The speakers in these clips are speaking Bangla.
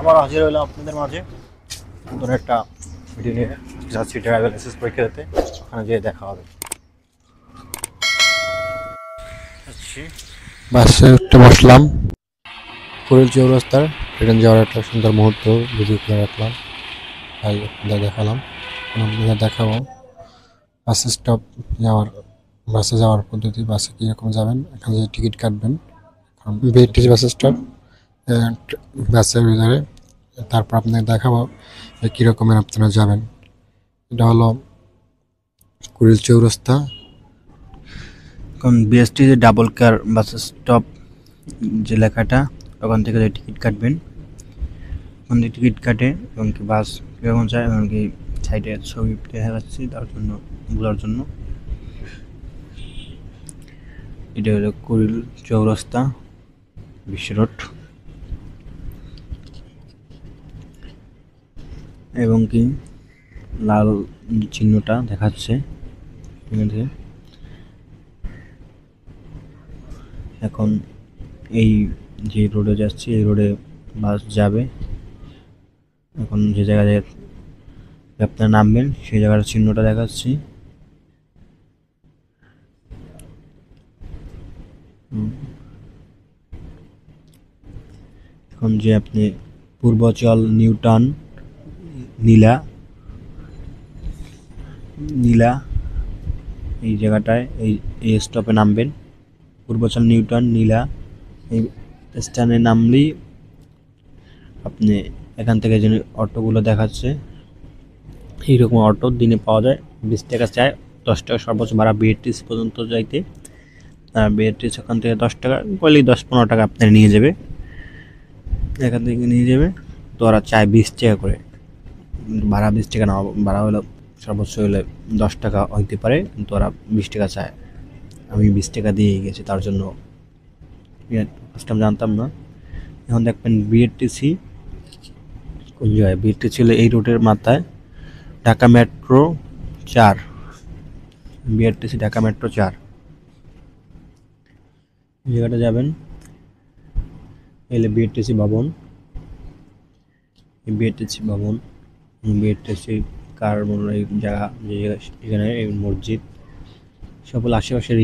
আবার হাজির হলাম আপনাদের মাঝে নতুন একটা ভিডিও নিয়ে। যাচ্ছি ড্রাইভার লাইসেন্স পরীক্ষা দিতে, ওখানে যেয়ে দেখা হবে। বাসে উঠে বসলাম। কুড়িল চৌরাস্তার ট্রেন যাওয়ার একটা সুন্দর মুহূর্ত ভিডিও করে রাখলাম, তাই আপনাদের দেখালাম। আপনাদের দেখাবো বাস স্টপ যাওয়ার, বাসে যাওয়ার পদ্ধতি, বাসে কীরকম যাবেন, এখানে যে টিকিট কাটবেন। বিআরটিসি বাস স্টপ বাসের ভিতরে, তারপর আপনাদের দেখাবো যে কীরকমের আপনারা যাবেন। এটা হলো কুড়িল চৌরাস্তা, কারণ বিএসটি যে ডাবল কার বাস স্টপ যে লেখাটা, ওখান থেকে যে টিকিট কাটবেন, ওখান থেকে টিকিট কাটে এবং কি বাস কীরকম যায় এবং কি সাইডে ছবি দেখা যাচ্ছে তার জন্য বোঝার জন্য। এটা হলো কুড়িল চৌরাস্তা বিশ্ব রোড, এবং কি লাল চিহ্নটা দেখাচ্ছে এখান থেকে। এখন এই যে রোডে যাচ্ছি এই রোডে বাস যাবে। এখন যে জায়গায় আপনারা নামবেন সেই জায়গার চিহ্নটা দেখাচ্ছি। এখন যে আপনি পূর্বাচল নিউটাউন নীলা এই জায়গাটায় এই স্টপে নামবেন। পূর্বাচল নিউটাউন নীলা এই স্ট্যান্ডে নামলেই আপনি এখান থেকে যে অটোগুলো দেখাচ্ছে, এইরকম অটো দিনে পাওয়া যায়। 20 টাকা চায়, 10 টাকা সর্বোচ্চ ভাড়া বিআরটিসি পর্যন্ত যাইতে। বিআরটিসি ওখান থেকে 10 টাকা বললেই 10-15 টাকা আপনার নিয়ে যাবে, এখান থেকে নিয়ে যাবে। তো ওরা চায় 20 টাকা করে ভাড়া, 20 টাকা না, ভাড়া হলো সর্বোচ্চ হলে 10 টাকা হইতে পারে, কিন্তু ওরা 20 টাকা চায়। আমি 20 টাকা দিয়ে গেছি, তার জন্য ফার্স্ট টাইম জানতাম না। এখন দেখবেন বিআরটিসি কোন জায়গায়, বিআরটিসি হলো এই রোডের মাথায়, Dhaka metro 4, BRTC Dhaka metro 4 এই জায়গাটা যাবেন। এলে বিআরটিসি ভবন, বিআরটিসি ভবন, বিআরটিসি কার এই জায়গা, এখানে মসজিদ সকল আশেপাশের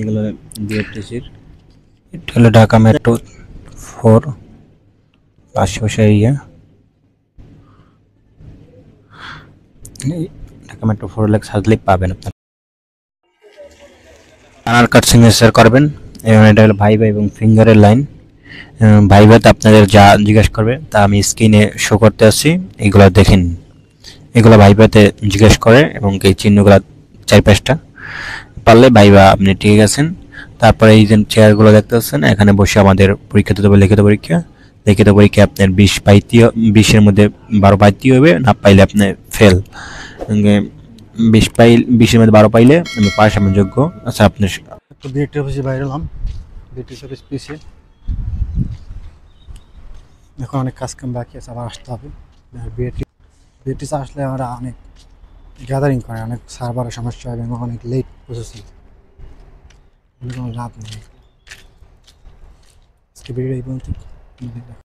এগুলো বিআরটিসির। এটা হলো ঢাকা মেট্রো 4 আশেপাশের এরিয়া। ঢাকা মেট্রো 4 লেখ সাজলে পাবেন আপনার। আধার কার্ড সিগনেচার করবেন এবং এটা হলো ভাইভা এবং ফিঙ্গারের লাইন। ভাইভাতে আপনাদের যা জিজ্ঞেস করবে তা আমি স্ক্রিনে শো করতে আসছি, এগুলো দেখেন। এগুলো ভাইভাতে জিজ্ঞেস করে এবং এই চিহ্নগুলো 4-5টা পারলে ভাইভা আপনি ঠিক আছেন। তারপরে এই যে চেয়ারগুলো দেখতে পাচ্ছেন, এখানে বসে আমাদের পরীক্ষা দিতে হবে, লিখিত পরীক্ষা আপনার 20-এর মধ্যে 12 পাইতে হবে, না পাইলে আপনি ফেল। 20-এর মধ্যে 12 পাইলে আমি পাস, আমি যোগ্য। আচ্ছা, আপনি তো বিএটি অফিসে বাইরে এলাম, বিএটি অফিস পিছিয়ে। এখন অনেক কাজকাম বাকি আছে, আবার আসতে হবে। বিএটি আসলে আমরা অনেক গ্যাদারিং করে, অনেক সার্ভারের সমস্যা হয় এবং অনেক লেট প্রসেসিং, কোনো লাভ নেই। আজকে ভিডিও এই পর্যন্ত।